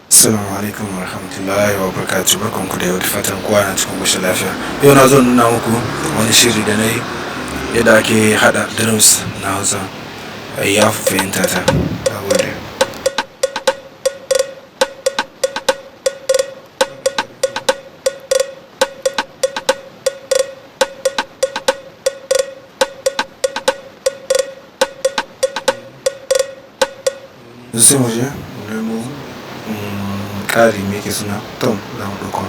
Assalamu alaikum wa rahmatullahi wa barakatuh. Barkanku da yau da fatan kowa na cikin ƙoshin lafiya. Yau na zo nuna muku wani shiri da na yi yadda ake haɗa drums na Hausa. Ya fi fahimta ta. Na gode. Sai mu je mu nemo ƙari me yake suna tom za mu ɗauko.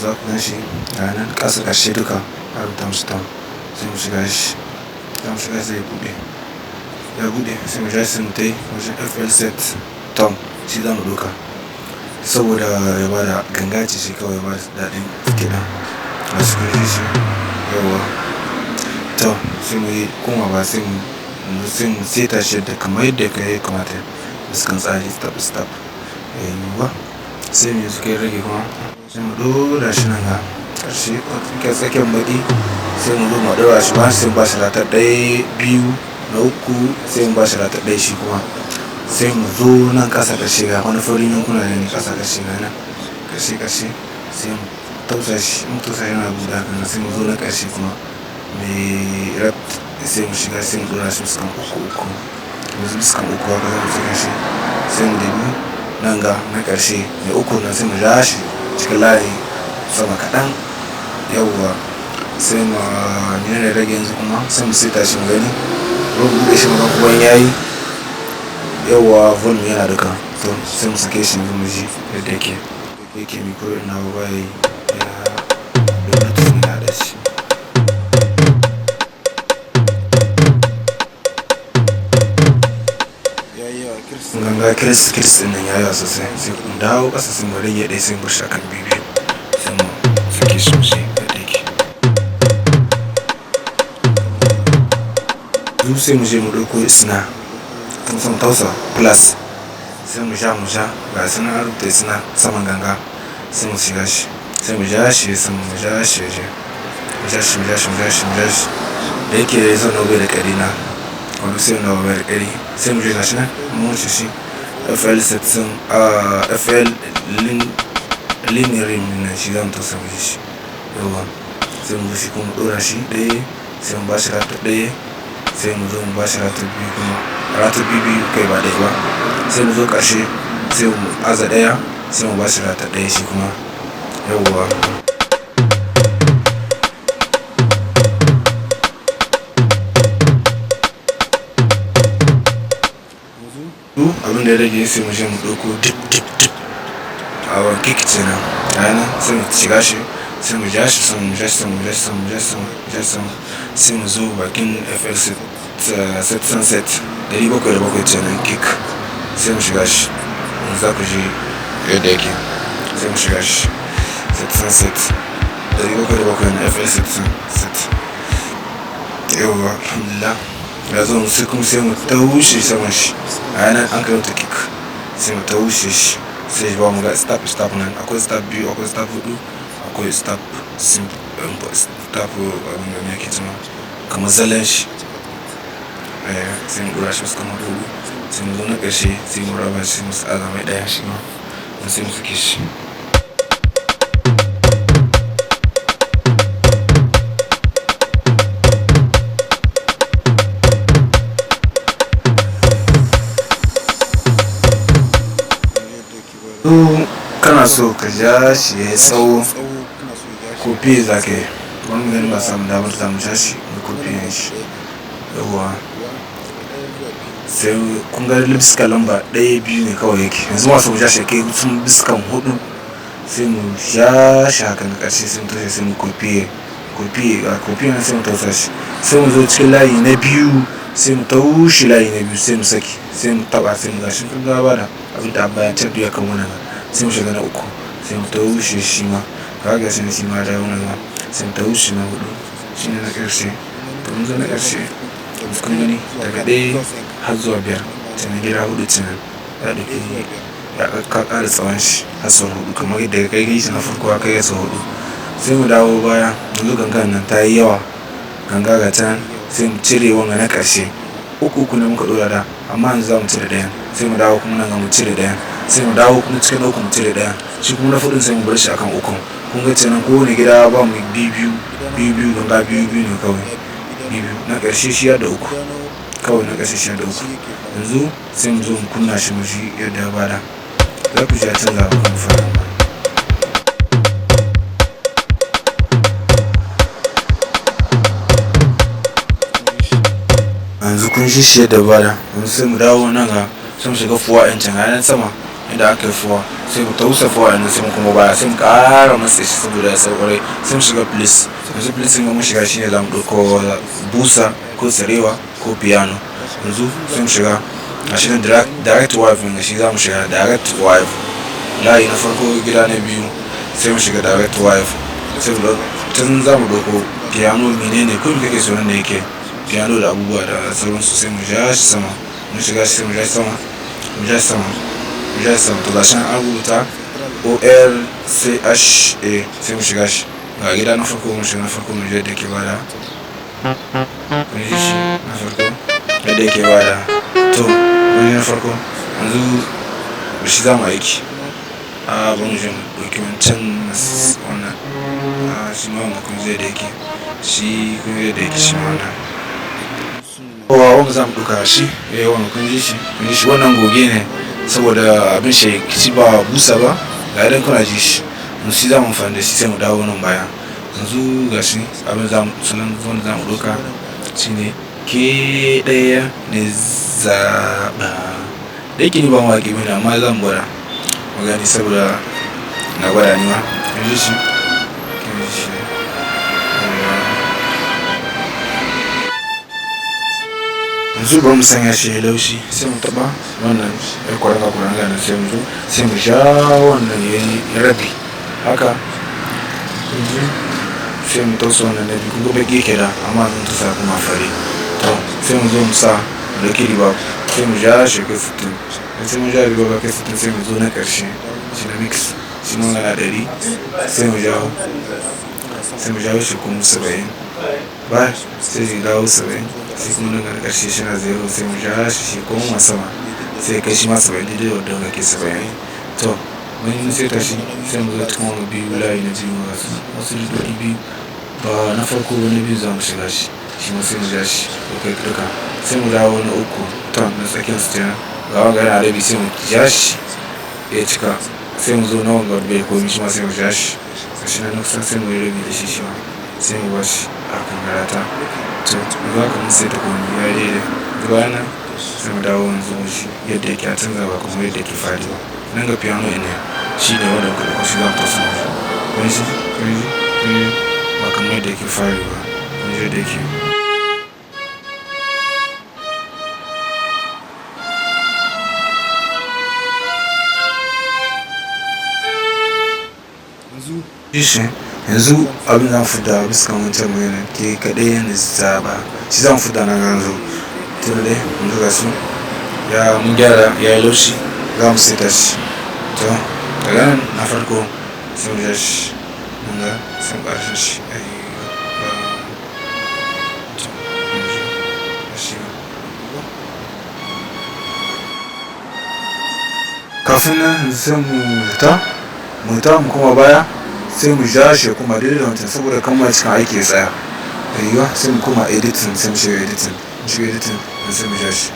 Za ku gan shi ga nan ƙasa ƙarshe duka a rubuta musu tom. Sai mu shiga shi. Za mu shiga sai ya buɗe. Ya buɗe sai mu ja sai mu tai wajen FL set tom shi za mu ɗauka. Saboda ya bada gangaci shi kawai ya bada daɗin kiɗa. A cikin shi yawa. To sai mu yi kuma ba sai mu seta shi da kamar yadda ya kamata. Iskan tsari step yawa. Sai mu suka rage kuma sai mu ɗora shi nan ga ƙarshe ke tsakiyar baƙi. Sai mu zo mu ɗora shi ba sai mu ba shi rata ɗaya biyu na uku sai mu ba shi rata ɗaya shi kuma. Sai mu zo nan ƙasa ƙarshe ga wani farin yankuna ne ƙasa ƙarshe ga nan ƙarshe sai mu tausa shi yana buɗa kan sai mu zo na ƙarshe kuma mai rap sai mu shiga sai mu ɗora shi fuskan uku yanzu fuskan uku haka za mu saka shi sai mu debi nan ga na ƙarshe mai uku nan sai mu ja shi cikin layi sama kaɗan yawwa. Sai mu menene rage yanzu kuma sai mu seta shi mu gani ruwan buɗe shi mu kuwan yayi yawwa volume yana duka. To sai mu sake shi yanzu mu ji yadda yake mikro na ba yi ya bluetooth ne haɗa shi. Ganga kiris ɗin nan yayi sosai sai mu dawo ƙasa sai mu rage ɗaya sai mu bar shi akan bibiyu sai mu sake shi mu ji yadda yake. Sai mu je mu ɗauko isna mu tausa plus sai mu ja ga suna an rubuta isna saman ganga sai mu shiga shi sai mu ja shi sai mu ja shi da yake zan bai da ƙari na wani sai mu bai da ƙari sai mu je gashi nan mu wuce shi FL set sun FL linear nan shi za mu tausa mu ji shi yawa. Sai mu zo shi kuma ɗora shi ɗaya sai mu ba shi rata ɗaya sai mu zo mu ba shi rata biyu kuma rata biyu kai ba ɗaya ba. Sai mu zo ƙarshe sai mu aza ɗaya sai mu ba shi rata ɗaya shi kuma yawwa. Abin da ya rage sai mu je mu ɗauko dip a wanke kenan rana sai mu shiga shi sai mu ja shi sai mu zo bakin FL set sunset 700 kenan kick sai mu shiga shi za ku ji yadda yake. Sai mu shiga shi set sunset 700 na FL set sunset yawwa alhamdulillah. Ya zo sai kuma sai mu taushe saman shi a yanar an kai wata kick sai mu taushe shi sai ba mu ga step nan akwai step biyu akwai step hudu akwai step abin da yake tuma kamar zalen shi sai mu ɗora shi wasu kamar hudu sai mu zo na ƙarshe sai mu raba shi mu sa mai ɗaya shi ma sai mu sake shi. Kana so ka ja shi ya yi tsawo kofi za ka yi wani gani ba samu damar za mu ja shi da kofi ya shi yawwa. Sai kun ga biska lamba ɗaya biyu ne kawai yake yanzu masu mu ja shi kai sun biskan hudu sai mu ja shi haka na ƙarshe sai mu taushe sai mu kofi na sai mu tausa shi sai mu zo cikin layi na biyu sai mu taushe layi na biyu sai mu saki sai mu taɓa sai mu gashi kun ga bada abin da bayan can biya kan wannan sai mu shiga na uku sai mu taushe shi ma ka ga shi ma da wannan sai mu taushe na hudu shine na ƙarshe. To mun zo na ƙarshe kun gani daga ɗaya har zuwa 5 tunan gida hudu tunan ya ɗauki ya ƙara tsawon shi har sau hudu kamar yadda kai shi na farko kai ya sau hudu. Sai mu dawo baya yanzu gangan nan ta yi yawa ganga ga can sai mu cire wanga na ƙarshe uku ne muka ɗora da amma yanzu za mu cire ɗayan sai mu dawo kuma nan ga mu cire ɗayan sai mu dawo kuma cikin uku mu cire ɗaya, shi kuma na fuɗin sai mu bar shi akan ukun. Kun ga kenan kowane gida ba mu biyu ganga biyu ne kawai, biyu na ƙarshe shi da uku kawai, na ƙarshe shi da uku. Yanzu sai mu zo mu kunna shi mu ji yadda ya bada, za ku ji a canza mu fara. Yanzu kun ji shi yadda bada, yanzu sai mu dawo nan ga sai mu shiga fuwa ɗin can ranar sama inda aka yi fuwa, sai mu tausa fuwa ɗin sai mu kuma baya sai mu ƙara matsa shi saboda ya sauƙarai, sai mu shiga please. Yanzu please in mun shiga shine za mu ɗauko busa ko sarewa ko piano. Yanzu sai mu shiga a shi direct wife ne, shi za mu shiga direct wife, layi na farko gida na biyu sai mu shiga direct wife, sai mu tun za mu ɗauko piano menene ko me kake so nan da yake piano da abubuwa da sauransu, sai mu ja shi sama, mun shiga shi sai mu ja shi sama, mu ja shi sama, mu ja shi sama. To gashin an rubuta OLCHA sai mu shiga shi ga gida na farko, mu shiga na farko mu je da ke bada, kun ji shi na farko yadda yake bada. To wani na farko yanzu da shi za mu aiki, ba mu je mu ɗauki wancan wannan shi ma wanda kun zai da yake shi, kun zai da yake shi ma wannan wanda za mu ɗauka shi wannan kun ji shi wannan goge ne saboda abin shi ba busa ba, ga idan kuna ji shi yanzu shi za mu amfani da shi sai mu dawo nan baya. Yanzu ga shi abin salon wanda za mu ɗauka shi ne ke ɗaya ne zaɓa, da yake ni ba mawaƙi bane amma zan gwada magani saboda na gwada ni ma. Kun ji shi yanzu bari mu sanya shi ya laushi, sai mu taɓa wannan ya kwaranga na sai mu zo sai mu ja wannan ya rabi haka, sai mu tausa wannan na biyu. Kun ga baki yake da amma mun tausa kuma fari. To sai mu zo mu sa da kiriba sai mu ja shi kai 60, sai mu ja riba kai 60 sai mu zo na ƙarshe shi na mix shi ma na 100 sai mu jawo shi kuma 70 ba sai shi dawo 70, sai kuma nan ga ƙarshe shi na 0 sai mu ja shi kuma sama sai kai shi ma 70 daidai wadda ga ke 70. To mun sai tashi sai mu zo cikin wani biyu layi na biyu wasu lidodi biyu ba na farko wani biyu za mu shiga shi ma sai mu ja shi kai duka sai mu dawo na uku ton na tsakiyar su kenan ga wanga yana rabi sai mu ja shi ya cika, sai mu zo na wanga bai komi shi ma sai mu ja shi shi na kusan sai mu yi rabi da shi ma sai mu ba shi a kan garata. To za ka mun sai ta komi ya yi daidai zuwa nan sai mu dawo yanzu mu shi yadda yake a canza ba kuma yadda yake fadi ba. Nan ga piano ne shi ne wanda kuka ɗauko shi za mu tausa mu kun ji ba kamar yadda yake fadi ba, kun ji yadda yake. Yanzu abin zan fita bisa wancan magana ke kaɗai ne zaɓa shi zan fita nan yanzu. Tun dai mun ga su ya mun gyara ya yi laushi za mu saita shi. To daga nan na farko sai mu ja shi mun ga sai mu ƙarshen shi kafin nan sai mu ta mu kuma baya sai mu ja shi kuma daidai da wancan saboda kan ma cikin aiki ya tsaya yiwuwa sai mu kuma editing sai mu shiga editing sai mu ja shi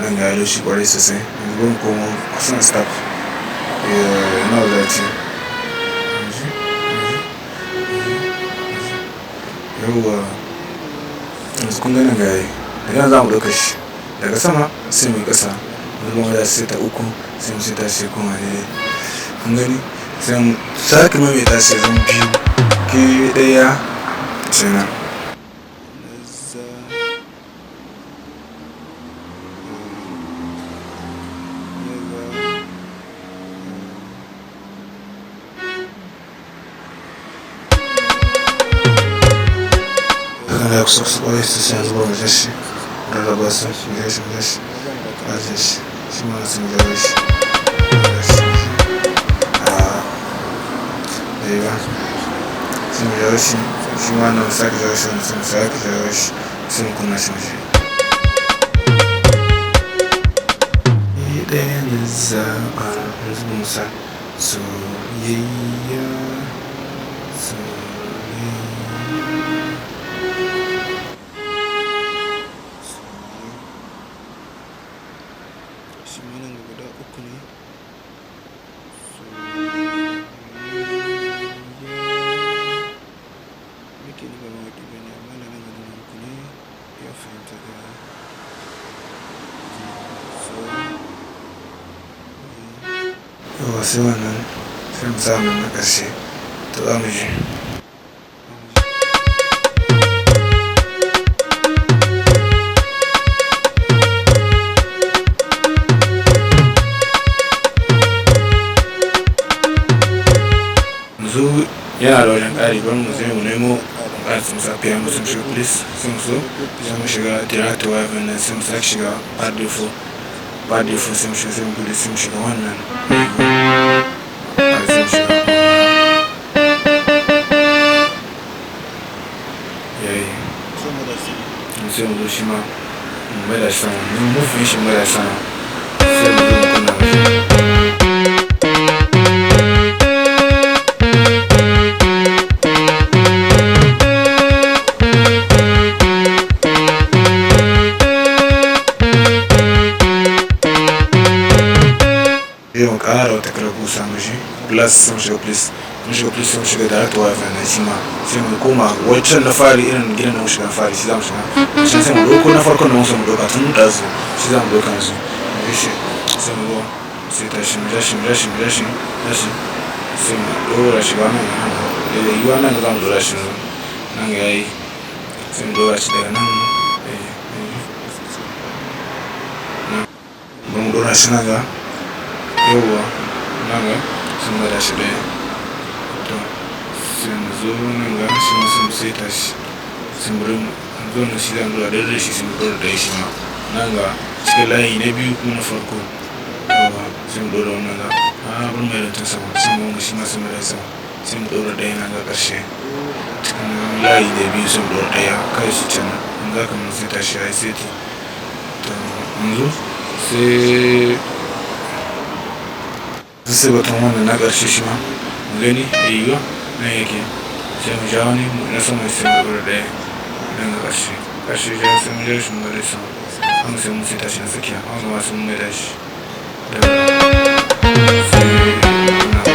nan ga yalo shi kwarai sosai. Yanzu bari mu komo kusan start na wadace yawwa yanzu kun gani ga yayi daga nan za mu ɗauka shi daga sama sai mu yi ƙasa, yanzu ba mu da sai ta uku sai mu sai ta shi kuma daidai kun gani sai mu sake maimaita sai zan biyu ke ɗaya kenan. Daga kusa kwarai sai yanzu ba mu ja shi rarraba su mu ja shi ajiye shi ma sai mu jawo shi ba sai mu jawo shi ma nan sake jawo shi sai mu sake jawo shi sai mu kunna shi waje. Ɗaya ne zaɓa yanzu mu sa soyayya soyayya shi ma nan guda uku ne muke ni ba mawaƙi ba ne amma nan guda uku ne ya fahimta da yawa sai wannan sai mu samu na ƙarshe to za mu ji yanzu yana da wajen ƙari ban mu sai mu nemo ƙarfi mu sa piano sun shiga please sun so sai mu shiga director wife nan sai mu sake shiga par défaut sai mu shiga sai mu bude sai mu shiga wannan sai mu shiga yayi sai mu zo shi ma mu mai da sama mu fi shi mai da sama sai mu zo mu kunna mashi mu ƙara wata kala kusa mashi plus sun shiga plus sun shiga direct wifi na shi ma sai mu koma wancan na fari irin gidan da mu shiga fari shi za mu shiga shi sai mu ɗauko na farkon da mu samu ɗauka tun da su shi za mu ɗauka yanzu mu shi sai mu zo sai tashi mu jashi sai mu ɗora shi ba nan ga hana da yiwuwa nan da za mu ɗora shi nan ga yayi sai mu ɗora shi daga nan ba mu ɗora shi nan ga yauwa nan ga sun mada shi ɗaya to sai mu zo nan ga shi ma sun saita shi sun bari mu zo na shi zan zuwa daidai shi sun ɗora ɗaya shi ma nan ga cikin layi na biyu kuma na farko yauwa sai mu ɗora wannan ga bar mai rantun sama sai mu wanga shi ma sun mada sama sai mu ɗora ɗaya nan ga ƙarshe cikin layi na biyu sun ɗora ɗaya kai shi can in za ka mun saita shi ya yi saiti to yanzu sai batun wannan na ƙarshe shi ma mu gani da yiwuwa nan yake sai mu ja wani na sama sai mu ɗora ɗaya nan ga ƙarshe ja sai mu ja shi mu gari sama an sai mu sai tashi na tsakiya an gama sai mu mai da shi da sai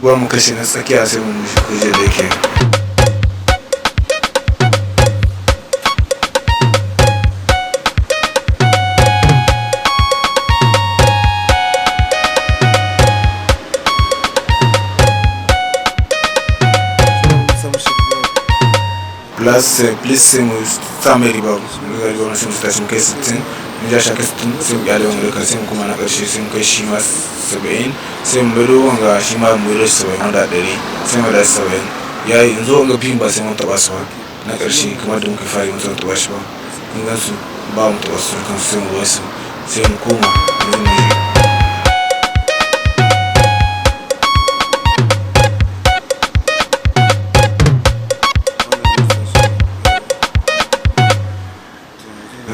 ba mu kashe na tsakiya sai mu mishi kuje da yake plus sai mu sa mai riba ga riba sai mu tashi mu kai 60 mu ja shaka 60 sai mu kyale wanga da sai mu kuma na ƙarshe sai mu kai shi ma 70 sai mu bado wanga shi ma mu yi 70 wanda 100 sai mu da 70 yayi yanzu wanga biyun ba sai mun taɓa su ba na ƙarshe kamar da muka fara mun taɓa shi ba kun gan su ba mu taɓa su kan sai mu wasu sai mu koma yanzu mu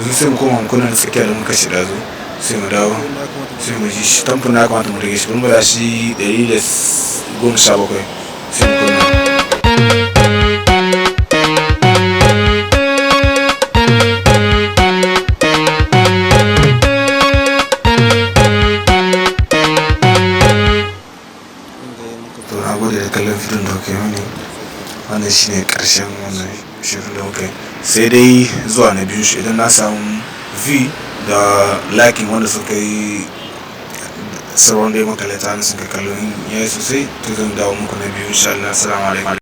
yi sai mu koma mu kunna da tsakiya da muka shida zo sai mu dawo sai mu ji shi tamfin na kamata mu rage shi mu da shi 117 sai mu kunna to na gode da kallon filin da kuke mani wannan shine ƙarshen wannan shirin da muka yi sai dai zuwa na biyu shi idan na samu v da liking wanda suka yi sauran dai makalata na sun kai kallon yayi sosai to zan dawo muku na biyu insha Allah. Assalamu alaikum.